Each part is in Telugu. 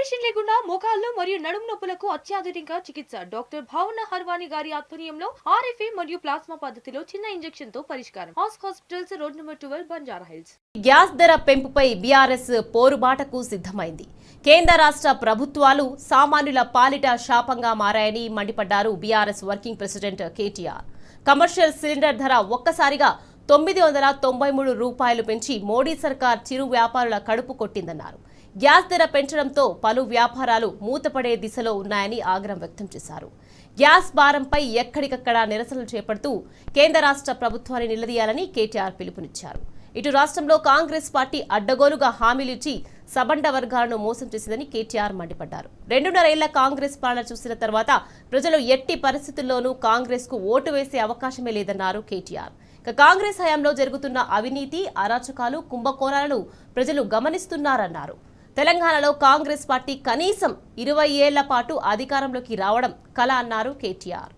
ఆపరేషన్ లేకుండా మోకాళ్లు మరియు నడుము నొప్పులకు అత్యాధునిక చికిత్స డాక్టర్ భావన హర్వాణి గారి ఆధ్వర్యంలో ఆర్ఎఫ్ఏ మరియు ప్లాస్మా పద్ధతిలో చిన్న ఇంజెక్షన్ తో పరిష్కారం. Hospitals road number 12 Banjara hills. Gas ధర పెంపుపై బీఆర్ఎస్ పోరుబాటకు సిద్ధమైంది. కేంద్ర రాష్ట్ర ప్రభుత్వాలు సామాన్యుల పాలిట శాపంగా మారాయని మండిపడ్డారు BRS working president KTR. Commercial cylinder ధర ఒక్కసారిగా 993 రూపాయలు పెంచి మోడీ సర్కార్ చిరు వ్యాపారుల కడుపు కొట్టిందన్నారు. గ్యాస్ ధర పెంచడంతో పలు వ్యాపారాలు మూతపడే దిశలో ఉన్నాయని ఆగ్రహం వ్యక్తం చేశారు. గ్యాస్ భారంపై ఎక్కడికక్కడ నిరసనలు చేపడుతూ కేంద్ర రాష్ట్ర ప్రభుత్వాన్ని నిలదీయాలని కేటీఆర్ పిలుపునిచ్చారు. ఇటు రాష్ట్రంలో కాంగ్రెస్ పార్టీ అడ్డగోలుగా హామీలిచ్చి సబండ వర్గాలను మోసం చేసిందని కేటీఆర్ మండిపడ్డారు. 2.5 ఏళ్ల కాంగ్రెస్ పాలన చూసిన తర్వాత ప్రజలు ఎట్టి పరిస్థితుల్లోనూ కాంగ్రెస్ కు ఓటు వేసే అవకాశమే లేదన్నారు కేటీఆర్. కాంగ్రెస్ హయాంలో జరుగుతున్న అవినీతి, అరాచకాలు, కుంభకోణాలను ప్రజలు గమనిస్తున్నారన్నారు. తెలంగాణలో కాంగ్రెస్ పార్టీ కనీసం 20 ఏళ్ల పాటు అధికారంలోకి రావడం కల అన్నారు కేటీఆర్.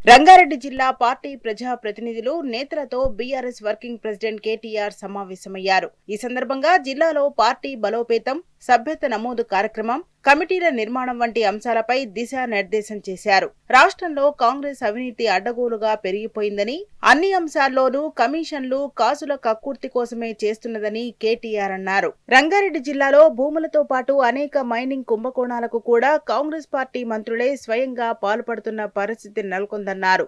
రంగారెడ్డి జిల్లా పార్టీ ప్రజా ప్రతినిధులు నేతలతో బీఆర్ఎస్ వర్కింగ్ ప్రెసిడెంట్ కేటీఆర్ సమావేశమయ్యారు. ఈ సందర్భంగా జిల్లాలో పార్టీ బలోపేతం, సభ్యత నమోదు కార్యక్రమం, కమిటీల నిర్మాణం వంటి అంశాలపై దిశానిర్దేశం చేశారు. రాష్ట్రంలో కాంగ్రెస్ అవినీతి అడ్డగోలుగా పెరిగిపోయిందని, అన్ని అంశాల్లోనూ కమిషన్లు కాసుల కక్కుర్తి కోసమే చేస్తున్నదని కేటీఆర్ అన్నారు. రంగారెడ్డి జిల్లాలో భూములతో పాటు అనేక మైనింగ్ కుంభకోణాలకు కూడా కాంగ్రెస్ పార్టీ మంత్రులే స్వయంగా పాల్పడుతున్న పరిస్థితి నెలకొందన్నారు.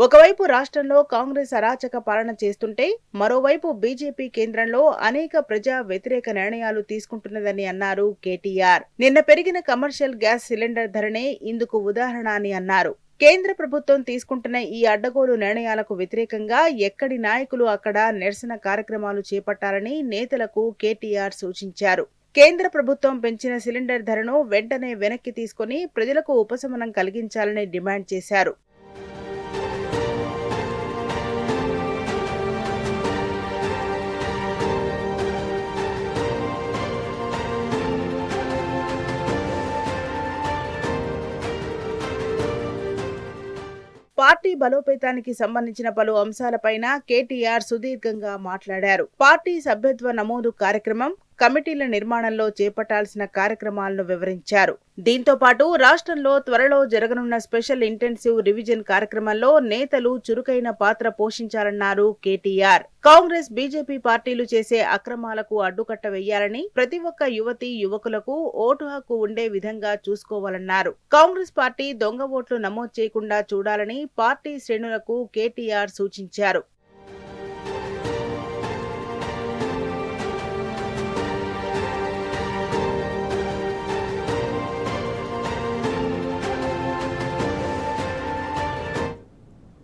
ఒకవైపు రాష్ట్రంలో కాంగ్రెస్ అరాచక పాలన చేస్తుంటే మరోవైపు బీజేపీ కేంద్రంలో అనేక ప్రజా వ్యతిరేక నిర్ణయాలు తీసుకుంటున్నదని అన్నారు కేటీఆర్. నిన్న పెరిగిన కమర్షియల్ గ్యాస్ సిలిండర్ ధరనే ఇందుకు ఉదాహరణ అని అన్నారు. కేంద్ర ప్రభుత్వం తీసుకుంటున్న ఈ అడ్డగోలు నిర్ణయాలకు వ్యతిరేకంగా ఎక్కడి నాయకులు అక్కడ నిరసన కార్యక్రమాలు చేపట్టాలని నేతలకు కేటీఆర్ సూచించారు. కేంద్ర ప్రభుత్వం పెంచిన సిలిండర్ ధరను వెంటనే వెనక్కి తీసుకుని ప్రజలకు ఉపశమనం కలిగించాలని డిమాండ్ చేశారు. పార్టీ బలోపేతానికి సంబంధించిన పలు అంశాలపైన కేటీఆర్ సుదీర్ఘంగా మాట్లాడారు. పార్టీ సభ్యత్వ నమోదు కార్యక్రమం, కమిటీల నిర్మాణంలో చేపట్టాల్సిన కార్యక్రమాలను వివరించారు. దీంతో పాటు రాష్ట్రంలో త్వరలో జరగనున్న స్పెషల్ ఇంటెన్సివ్ రివిజన్ కార్యక్రమంలో నేతలు చురుకైన పాత్ర పోషించాలన్నారు కేటీఆర్. కాంగ్రెస్, బీజేపీ పార్టీలు చేసే అక్రమాలకు అడ్డుకట్ట వేయాలని, ప్రతి ఒక్క యువతీ యువకులకు ఓటు హక్కు ఉండే విధంగా చూసుకోవాలన్నారు. కాంగ్రెస్ పార్టీ దొంగ ఓట్లు నమోదు చేయకుండా చూడాలని పార్టీ శ్రేణులకు కేటీఆర్ సూచించారు.